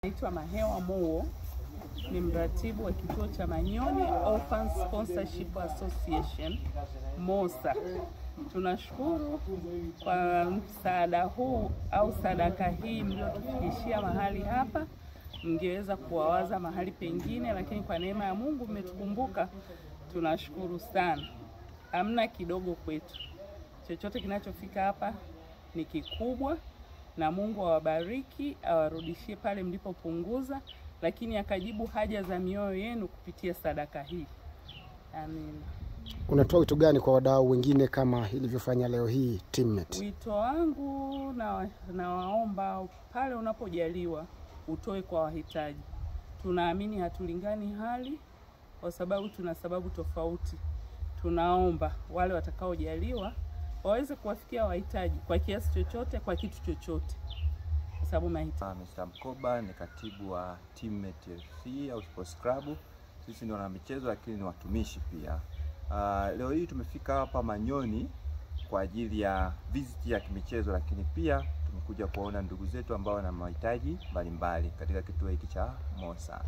Naitwa Mahewa Mowo, ni mratibu wa kituo cha Manyoni Orphan Sponsorship Association MOSA. Tunashukuru kwa msaada huu au sadaka hii mliotufikishia mahali hapa. Mngeweza kuwawaza mahali pengine, lakini kwa neema ya Mungu mmetukumbuka. Tunashukuru sana. Hamna kidogo kwetu. Chochote kinachofika hapa ni kikubwa, na Mungu awabariki, awarudishie pale mlipopunguza, lakini akajibu haja za mioyo yenu kupitia sadaka hii. Amen. Unatoa wito gani kwa wadau wengine kama ilivyofanya leo hii Teammate? Wito wangu na waomba pale unapojaliwa utoe kwa wahitaji. Tunaamini hatulingani hali kwa sababu tuna sababu tofauti. Tunaomba wale watakaojaliwa waweze kuwafikia wahitaji kwa kiasi chochote, kwa kitu chochote, kwa sababu mahitaji. Mr. Mkoba ni katibu wa Teammate FC au Sports Club. Sisi ndio wana michezo lakini ni watumishi pia. Leo hii tumefika hapa Manyoni kwa ajili ya visit ya kimichezo, lakini pia tumekuja kuona ndugu zetu ambao wana mahitaji mbalimbali katika kituo hiki cha MOSA.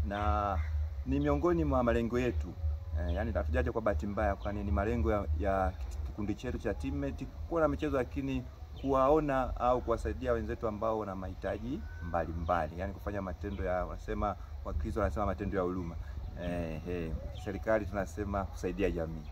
Na ni miongoni mwa malengo yetu. Yaani hatujaje kwa bahati mbaya, kwani ni malengo ya kikundi chetu cha Teammate kuwa na michezo, lakini kuwaona au kuwasaidia wenzetu ambao wana mahitaji mbalimbali. Yaani kufanya matendo ya, wanasema Wakristo wanasema matendo ya huruma. Serikali tunasema kusaidia jamii.